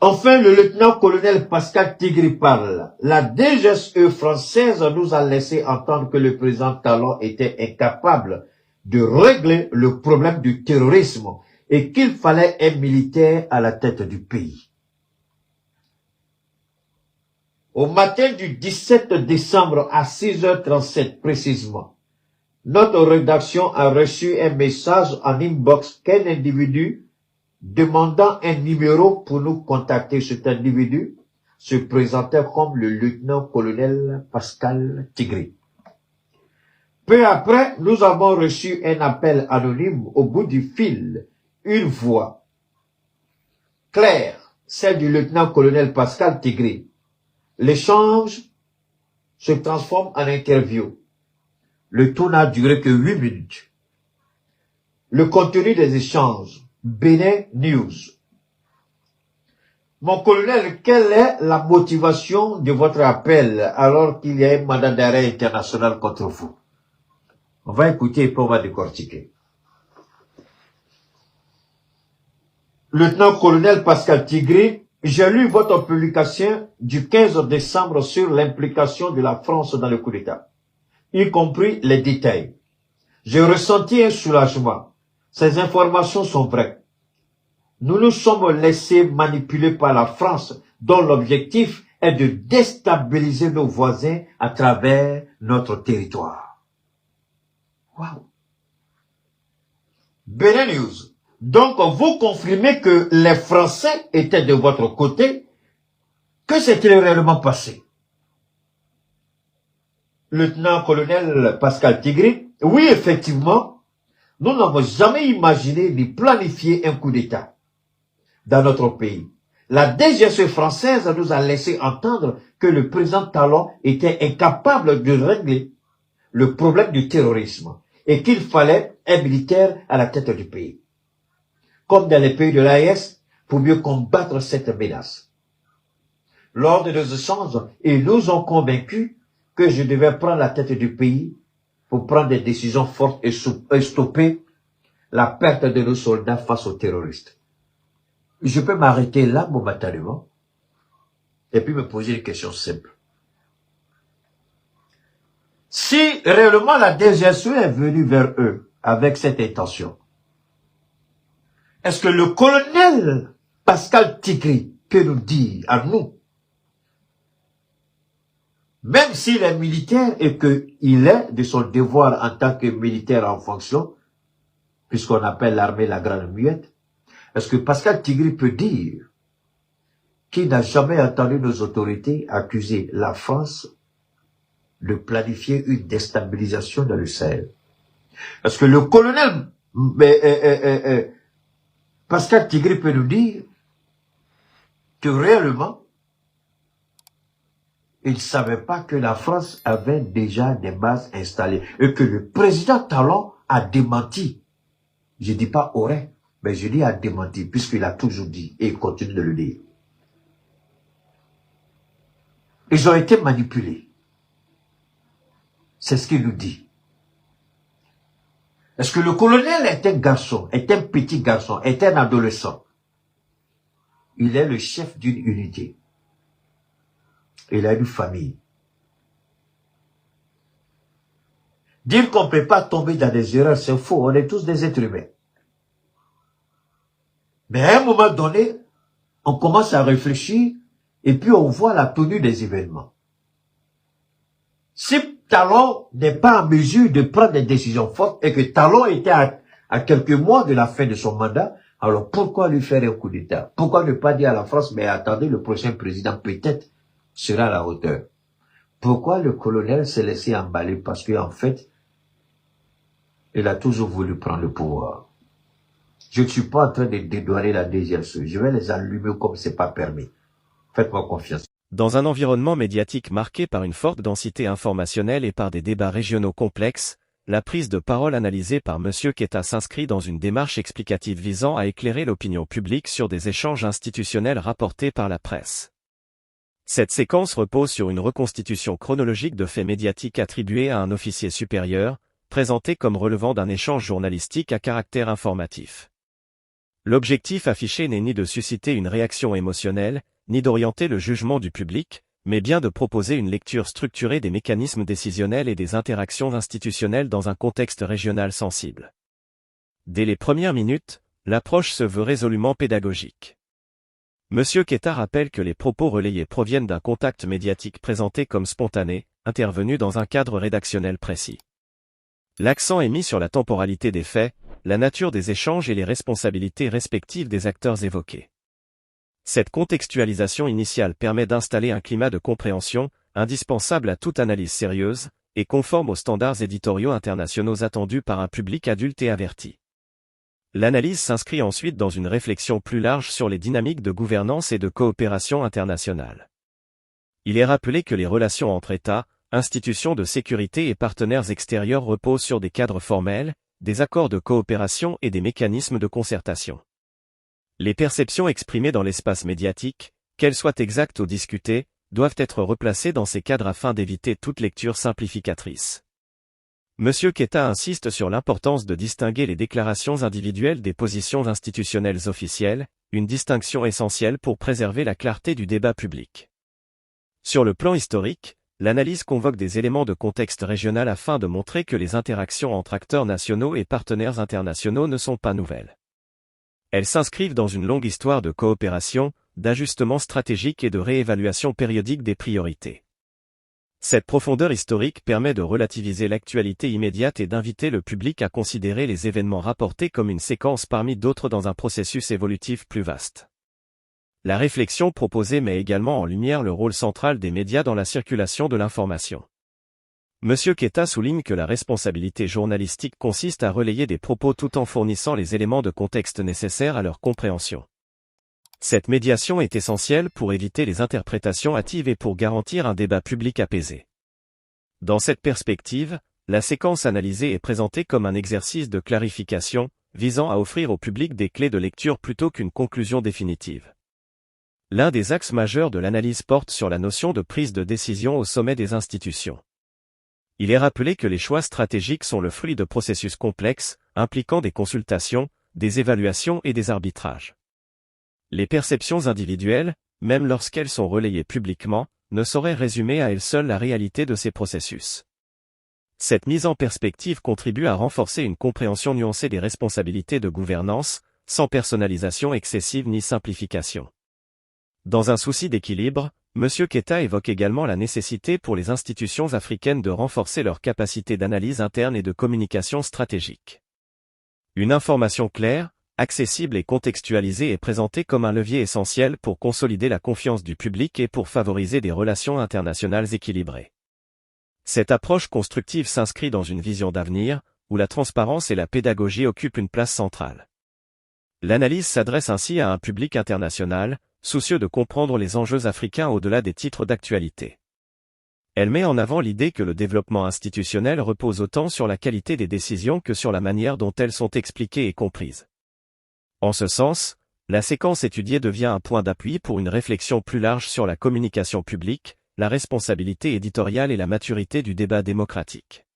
Enfin, le lieutenant-colonel Pascal Tigri parle. La DGSE française nous a laissé entendre que le président Talon était incapable de régler le problème du terrorisme et qu'il fallait un militaire à la tête du pays. Au matin du 17 décembre à 6h37 précisément, notre rédaction a reçu un message en inbox qu'un individu demandant un numéro pour nous contacter. Cet individu se présentait comme le lieutenant-colonel Pascal Tigri. Peu après, nous avons reçu un appel anonyme au bout du fil, une voix claire, celle du lieutenant-colonel Pascal Tigri. L'échange se transforme en interview. Le tout n'a duré que 8 minutes. Le contenu des échanges. Bénin News. Mon colonel, quelle est la motivation de votre appel alors qu'il y a un mandat d'arrêt international contre vous? On va écouter et puis on va décortiquer. Lieutenant-colonel Pascal Tigri, j'ai lu votre publication du 15 décembre sur l'implication de la France dans le coup d'État, y compris les détails. J'ai ressenti un soulagement. Ces informations sont vraies. Nous nous sommes laissés manipuler par la France, dont l'objectif est de déstabiliser nos voisins à travers notre territoire. Wow. Bénin News. Donc, vous confirmez que les Français étaient de votre côté. Que s'est-il réellement passé? Lieutenant-colonel Pascal Tigri, oui, effectivement, nous n'avons jamais imaginé ni planifié un coup d'État dans notre pays. La DGSE française nous a laissé entendre que le président Talon était incapable de régler le problème du terrorisme et qu'il fallait un militaire à la tête du pays, comme dans les pays de l'AES, pour mieux combattre cette menace. Lors de nos échanges, ils nous ont convaincus que je devais prendre la tête du pays pour prendre des décisions fortes et stopper la perte de nos soldats face aux terroristes. Je peux m'arrêter là momentanément et puis me poser une question simple. Si réellement la DGSE est venue vers eux avec cette intention, est-ce que le colonel Pascal Tigri peut nous dire à nous, même s'il est militaire et qu'il est de son devoir en tant que militaire en fonction, puisqu'on appelle l'armée la grande muette, est-ce que Pascal Tigri peut dire qu'il n'a jamais entendu nos autorités accuser la France de planifier une déstabilisation dans le Sahel? Est-ce que le colonel Pascal Tigri peut nous dire que réellement, il ne savait pas que la France avait déjà des bases installées et que le président Talon a démenti. Je ne dis pas aurait, mais je dis a démenti, puisqu'il a toujours dit et il continue de le dire. Ils ont été manipulés. C'est ce qu'il nous dit. Est-ce que le colonel est un garçon, est un petit garçon, est un adolescent? Il est le chef d'une unité. Il a une famille. Dire qu'on ne peut pas tomber dans des erreurs, c'est faux. On est tous des êtres humains. Mais à un moment donné, on commence à réfléchir et puis on voit la tenue des événements. Si Talon n'est pas en mesure de prendre des décisions fortes et que Talon était à quelques mois de la fin de son mandat, alors pourquoi lui faire un coup d'État? Pourquoi ne pas dire à la France, mais attendez, le prochain président peut-être sera à la hauteur? Pourquoi le colonel s'est laissé emballer? Parce qu'en fait, il a toujours voulu prendre le pouvoir. Je ne suis pas en train de dédouaner la DGSE. Je vais les allumer comme c'est pas permis. Faites-moi confiance. Dans un environnement médiatique marqué par une forte densité informationnelle et par des débats régionaux complexes, la prise de parole analysée par M. Keita s'inscrit dans une démarche explicative visant à éclairer l'opinion publique sur des échanges institutionnels rapportés par la presse. Cette séquence repose sur une reconstitution chronologique de faits médiatiques attribués à un officier supérieur, présentés comme relevant d'un échange journalistique à caractère informatif. L'objectif affiché n'est ni de susciter une réaction émotionnelle, ni d'orienter le jugement du public, mais bien de proposer une lecture structurée des mécanismes décisionnels et des interactions institutionnelles dans un contexte régional sensible. Dès les premières minutes, l'approche se veut résolument pédagogique. Monsieur Keita rappelle que les propos relayés proviennent d'un contact médiatique présenté comme spontané, intervenu dans un cadre rédactionnel précis. L'accent est mis sur la temporalité des faits, la nature des échanges et les responsabilités respectives des acteurs évoqués. Cette contextualisation initiale permet d'installer un climat de compréhension, indispensable à toute analyse sérieuse, et conforme aux standards éditoriaux internationaux attendus par un public adulte et averti. L'analyse s'inscrit ensuite dans une réflexion plus large sur les dynamiques de gouvernance et de coopération internationale. Il est rappelé que les relations entre États, institutions de sécurité et partenaires extérieurs reposent sur des cadres formels, des accords de coopération et des mécanismes de concertation. Les perceptions exprimées dans l'espace médiatique, qu'elles soient exactes ou discutées, doivent être replacées dans ces cadres afin d'éviter toute lecture simplificatrice. Monsieur Keita insiste sur l'importance de distinguer les déclarations individuelles des positions institutionnelles officielles, une distinction essentielle pour préserver la clarté du débat public. Sur le plan historique, l'analyse convoque des éléments de contexte régional afin de montrer que les interactions entre acteurs nationaux et partenaires internationaux ne sont pas nouvelles. Elles s'inscrivent dans une longue histoire de coopération, d'ajustement stratégique et de réévaluation périodique des priorités. Cette profondeur historique permet de relativiser l'actualité immédiate et d'inviter le public à considérer les événements rapportés comme une séquence parmi d'autres dans un processus évolutif plus vaste. La réflexion proposée met également en lumière le rôle central des médias dans la circulation de l'information. Monsieur Keita souligne que la responsabilité journalistique consiste à relayer des propos tout en fournissant les éléments de contexte nécessaires à leur compréhension. Cette médiation est essentielle pour éviter les interprétations hâtives et pour garantir un débat public apaisé. Dans cette perspective, la séquence analysée est présentée comme un exercice de clarification, visant à offrir au public des clés de lecture plutôt qu'une conclusion définitive. L'un des axes majeurs de l'analyse porte sur la notion de prise de décision au sommet des institutions. Il est rappelé que les choix stratégiques sont le fruit de processus complexes, impliquant des consultations, des évaluations et des arbitrages. Les perceptions individuelles, même lorsqu'elles sont relayées publiquement, ne sauraient résumer à elles seules la réalité de ces processus. Cette mise en perspective contribue à renforcer une compréhension nuancée des responsabilités de gouvernance, sans personnalisation excessive ni simplification. Dans un souci d'équilibre, Monsieur Keita évoque également la nécessité pour les institutions africaines de renforcer leur capacité d'analyse interne et de communication stratégique. Une information claire, accessible et contextualisée est présentée comme un levier essentiel pour consolider la confiance du public et pour favoriser des relations internationales équilibrées. Cette approche constructive s'inscrit dans une vision d'avenir, où la transparence et la pédagogie occupent une place centrale. L'analyse s'adresse ainsi à un public international, soucieux de comprendre les enjeux africains au-delà des titres d'actualité. Elle met en avant l'idée que le développement institutionnel repose autant sur la qualité des décisions que sur la manière dont elles sont expliquées et comprises. En ce sens, la séquence étudiée devient un point d'appui pour une réflexion plus large sur la communication publique, la responsabilité éditoriale et la maturité du débat démocratique.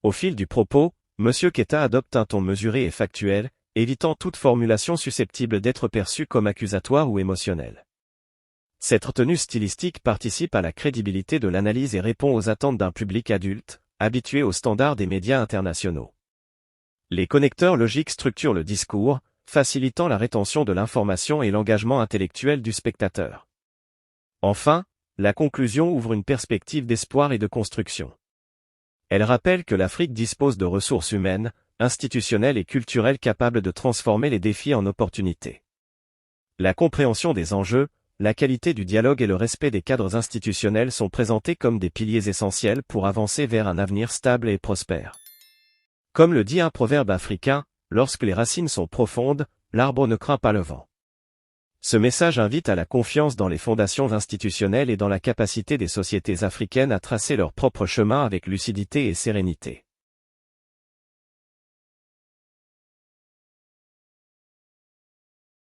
Au fil du propos, Monsieur Keita adopte un ton mesuré et factuel, évitant toute formulation susceptible d'être perçue comme accusatoire ou émotionnelle. Cette retenue stylistique participe à la crédibilité de l'analyse et répond aux attentes d'un public adulte, habitué aux standards des médias internationaux. Les connecteurs logiques structurent le discours, facilitant la rétention de l'information et l'engagement intellectuel du spectateur. Enfin, la conclusion ouvre une perspective d'espoir et de construction. Elle rappelle que l'Afrique dispose de ressources humaines, institutionnelles et culturelles capables de transformer les défis en opportunités. La compréhension des enjeux, la qualité du dialogue et le respect des cadres institutionnels sont présentés comme des piliers essentiels pour avancer vers un avenir stable et prospère. Comme le dit un proverbe africain, lorsque les racines sont profondes, l'arbre ne craint pas le vent. Ce message invite à la confiance dans les fondations institutionnelles et dans la capacité des sociétés africaines à tracer leur propre chemin avec lucidité et sérénité.